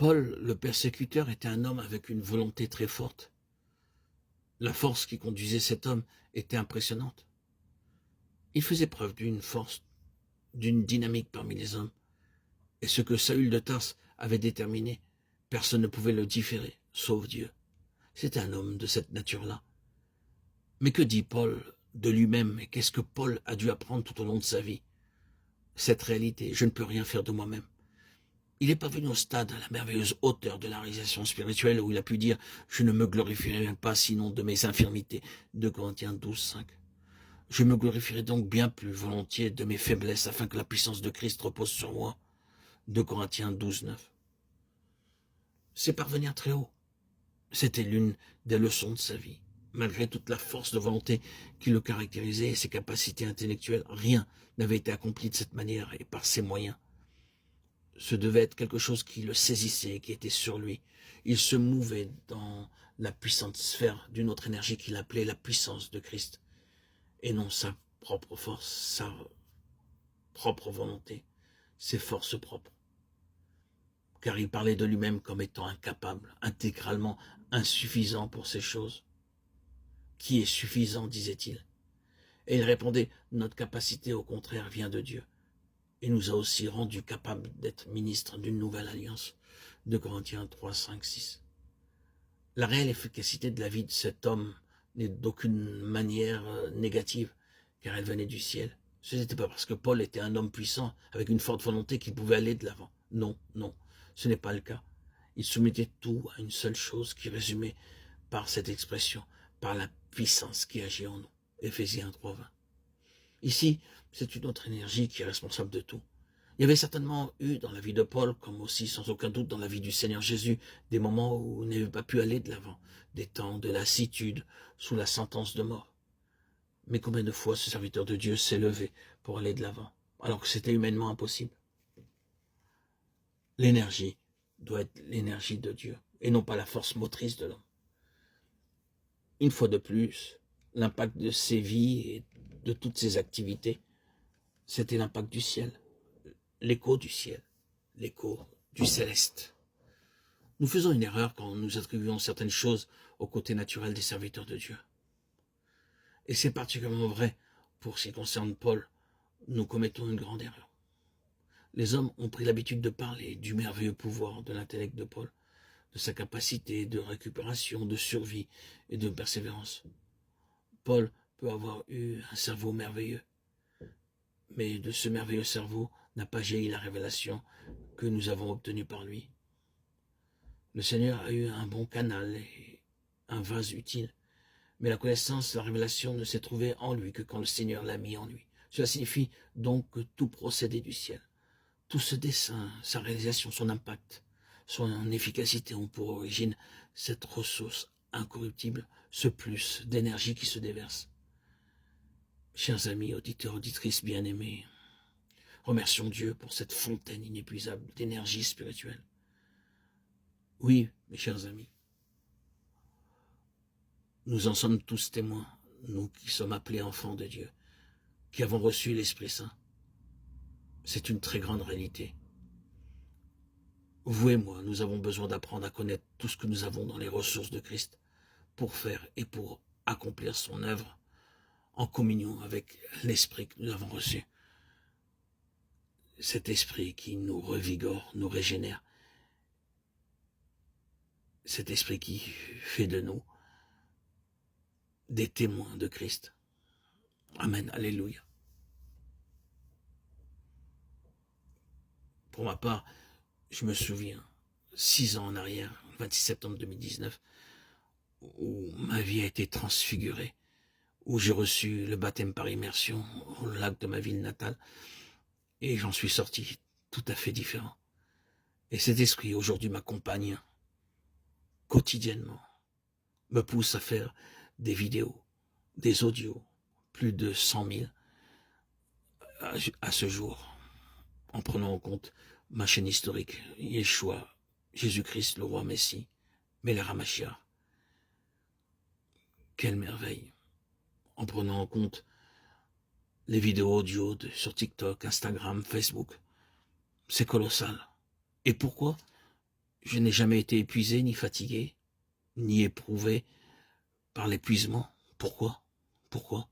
Paul, le persécuteur, était un homme avec une volonté très forte. La force qui conduisait cet homme était impressionnante. Il faisait preuve d'une force, d'une dynamique parmi les hommes. Et ce que Saül de Tarse avait déterminé, personne ne pouvait le différer, sauf Dieu. C'était un homme de cette nature-là. Mais que dit Paul de lui-même et qu'est-ce que Paul a dû apprendre tout au long de sa vie? Cette réalité, je ne peux rien faire de moi-même. Il est parvenu au stade, à la merveilleuse hauteur de la réalisation spirituelle où il a pu dire « Je ne me glorifierai même pas sinon de mes infirmités » 2 Corinthiens 12, 5. Je me glorifierai donc bien plus volontiers de mes faiblesses afin que la puissance de Christ repose sur moi 2 Corinthiens 12, 9. C'est parvenir très haut. C'était l'une des leçons de sa vie. Malgré toute la force de volonté qui le caractérisait et ses capacités intellectuelles, rien n'avait été accompli de cette manière et par ces moyens. Ce devait être quelque chose qui le saisissait, qui était sur lui. Il se mouvait dans la puissante sphère d'une autre énergie qu'il appelait la puissance de Christ, et non sa propre force, sa propre volonté, ses forces propres. Car il parlait de lui-même comme étant incapable, intégralement insuffisant pour ces choses. Qui est suffisant, disait-il. Et il répondait, notre capacité au contraire vient de Dieu. Il nous a aussi rendus capables d'être ministres d'une nouvelle alliance. 2 Corinthiens 3, 5, 6. La réelle efficacité de la vie de cet homme n'est d'aucune manière négative, car elle venait du ciel. Ce n'était pas parce que Paul était un homme puissant, avec une forte volonté, qu'il pouvait aller de l'avant. Non, non, ce n'est pas le cas. Il soumettait tout à une seule chose qui résumait par cette expression, par la puissance qui agit en nous. Éphésiens 3, 20. Ici, c'est une autre énergie qui est responsable de tout. Il y avait certainement eu dans la vie de Paul, comme aussi sans aucun doute dans la vie du Seigneur Jésus, des moments où il n'avait pas pu aller de l'avant, des temps de lassitude sous la sentence de mort. Mais combien de fois ce serviteur de Dieu s'est levé pour aller de l'avant, alors que c'était humainement impossible? L'énergie doit être l'énergie de Dieu, et non pas la force motrice de l'homme. Une fois de plus, l'impact de ses vies et de toutes ses activités, c'était l'impact du ciel, l'écho du ciel, l'écho du céleste. Nous faisons une erreur quand nous attribuons certaines choses au côté naturel des serviteurs de Dieu. Et c'est particulièrement vrai pour ce qui concerne Paul. Nous commettons une grande erreur. Les hommes ont pris l'habitude de parler du merveilleux pouvoir de l'intellect de Paul, de sa capacité de récupération, de survie et de persévérance. Paul peut avoir eu un cerveau merveilleux, mais de ce merveilleux cerveau n'a pas jailli la révélation que nous avons obtenue par lui. Le Seigneur a eu un bon canal et un vase utile, mais la connaissance, la révélation ne s'est trouvée en lui que quand le Seigneur l'a mis en lui. Cela signifie donc que tout procédé du ciel, tout ce dessein, sa réalisation, son impact, son efficacité ont pour origine cette ressource incorruptible, ce plus d'énergie qui se déverse. Chers amis, auditeurs, auditrices bien-aimés, remercions Dieu pour cette fontaine inépuisable d'énergie spirituelle. Oui, mes chers amis, nous en sommes tous témoins, nous qui sommes appelés enfants de Dieu, qui avons reçu l'Esprit Saint. C'est une très grande réalité. Vous et moi, nous avons besoin d'apprendre à connaître tout ce que nous avons dans les ressources de Christ pour faire et pour accomplir son œuvre en communion avec l'Esprit que nous avons reçu. Cet Esprit qui nous revigore, nous régénère. Cet Esprit qui fait de nous des témoins de Christ. Amen, alléluia. Pour ma part, je me souviens, 6 ans en arrière, le 26 septembre 2019, où ma vie a été transfigurée, où j'ai reçu le baptême par immersion au lac de ma ville natale, et j'en suis sorti tout à fait différent. Et cet esprit aujourd'hui m'accompagne quotidiennement, me pousse à faire des vidéos, des audios, plus de 100 000 à ce jour, en prenant en compte ma chaîne historique, Yeshua, Jésus-Christ, le roi Messie, Melech HaMashiach. Quelle merveille! En prenant en compte les vidéos audio sur TikTok, Instagram, Facebook. C'est colossal. Et pourquoi? Je n'ai jamais été épuisé, ni fatigué, ni éprouvé par l'épuisement. Pourquoi? Pourquoi?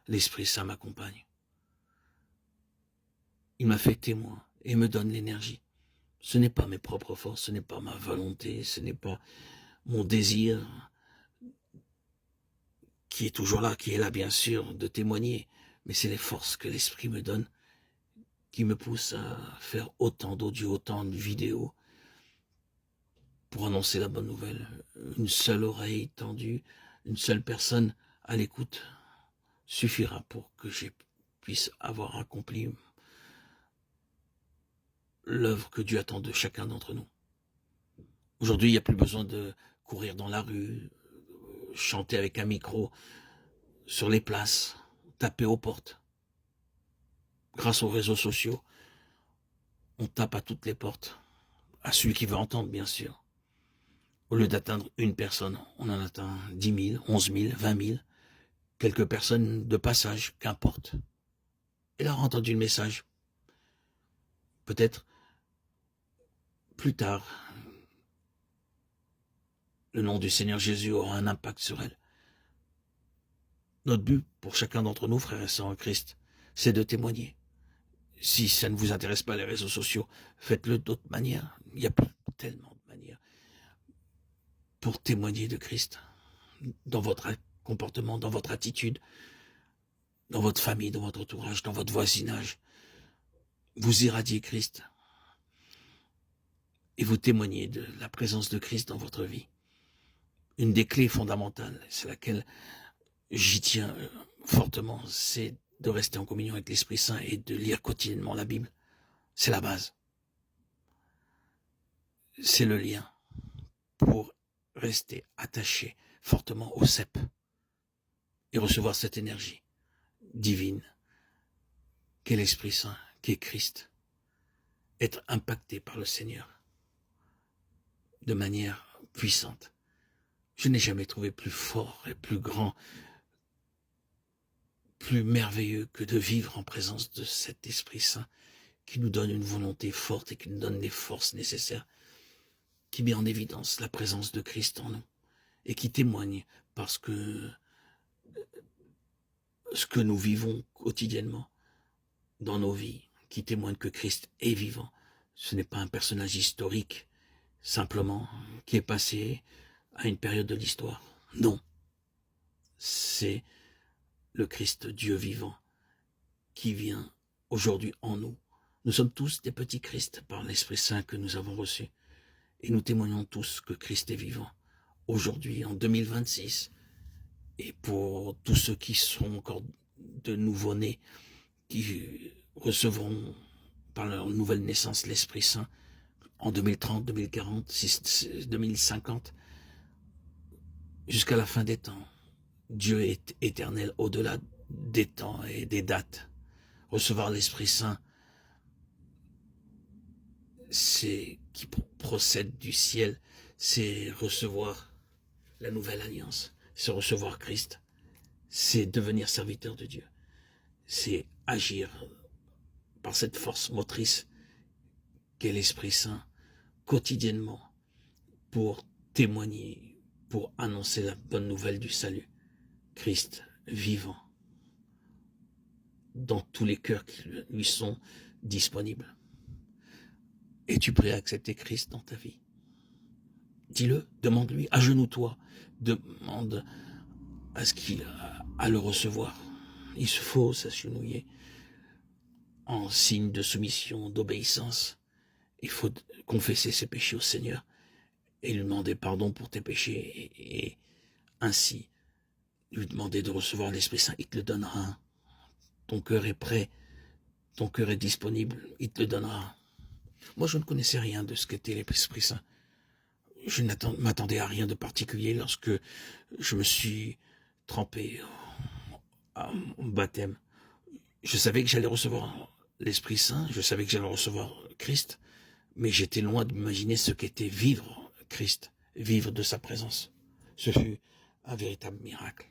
L'Esprit Saint m'accompagne. Il m'a fait témoin et me donne l'énergie. Ce n'est pas mes propres forces, ce n'est pas ma volonté, ce n'est pas mon désir qui est toujours là, qui est là bien sûr, de témoigner, mais c'est les forces que l'Esprit me donne qui me poussent à faire autant d'audio, autant de vidéos pour annoncer la bonne nouvelle. Une seule oreille tendue, une seule personne à l'écoute suffira pour que je puisse avoir accompli l'œuvre que Dieu attend de chacun d'entre nous. Aujourd'hui, il n'y a plus besoin de courir dans la rue, chanter avec un micro sur les places, taper aux portes. Grâce aux réseaux sociaux, on tape à toutes les portes, à celui qui veut entendre, bien sûr. Au lieu d'atteindre une personne, on en atteint 10 000, 11 000, 20 000, quelques personnes de passage, qu'importe. Et leur a entendu le message. Peut-être plus tard, le nom du Seigneur Jésus aura un impact sur elle. Notre but pour chacun d'entre nous, frères et sœurs en Christ, c'est de témoigner. Si ça ne vous intéresse pas les réseaux sociaux, faites-le d'autres manières. Il y a tellement de manières pour témoigner de Christ dans votre comportement, dans votre attitude, dans votre famille, dans votre entourage, dans votre voisinage. Vous irradiez Christ et vous témoignez de la présence de Christ dans votre vie. Une des clés fondamentales, c'est laquelle j'y tiens fortement, c'est de rester en communion avec l'Esprit Saint et de lire quotidiennement la Bible. C'est la base. C'est le lien pour rester attaché fortement au cep et recevoir cette énergie divine qu'est l'Esprit Saint, qu'est Christ. Être impacté par le Seigneur de manière puissante. Je n'ai jamais trouvé plus fort et plus grand, plus merveilleux que de vivre en présence de cet Esprit Saint qui nous donne une volonté forte et qui nous donne les forces nécessaires, qui met en évidence la présence de Christ en nous et qui témoigne parce que ce que nous vivons quotidiennement dans nos vies, qui témoigne que Christ est vivant. Ce n'est pas un personnage historique, simplement, qui est passé à une période de l'histoire. Non, c'est le Christ, Dieu vivant, qui vient aujourd'hui en nous. Nous sommes tous des petits Christ par l'Esprit Saint que nous avons reçu. Et nous témoignons tous que Christ est vivant. Aujourd'hui, en 2026, et pour tous ceux qui sont encore de nouveau-nés, qui recevront par leur nouvelle naissance l'Esprit Saint en 2030, 2040, 2050, jusqu'à la fin des temps. Dieu est éternel au-delà des temps et des dates. Recevoir l'Esprit Saint, c'est qui procède du ciel, c'est recevoir la nouvelle alliance, c'est recevoir Christ, c'est devenir serviteur de Dieu, c'est agir par cette force motrice qu'est l'Esprit Saint quotidiennement pour témoigner, pour annoncer la bonne nouvelle du salut. Christ vivant dans tous les cœurs qui lui sont disponibles. Es-tu prêt à accepter Christ dans ta vie? Dis-le, demande-lui, agenouille-toi, demande à ce qu'il a le recevoir. Il se faut s'agenouiller en signe de soumission, d'obéissance. Il faut confesser ses péchés au Seigneur et lui demander pardon pour tes péchés et ainsi lui demander de recevoir l'Esprit Saint. Il te le donnera. Ton cœur est prêt, ton cœur est disponible, il te le donnera. Moi, je ne connaissais rien de ce qu'était l'Esprit Saint. Je ne m'attendais à rien de particulier lorsque je me suis trempé au baptême. Je savais que j'allais recevoir l'Esprit Saint, je savais que j'allais recevoir Christ, mais j'étais loin d'imaginer ce qu'était vivre Christ, vivre de sa présence. Ce fut un véritable miracle.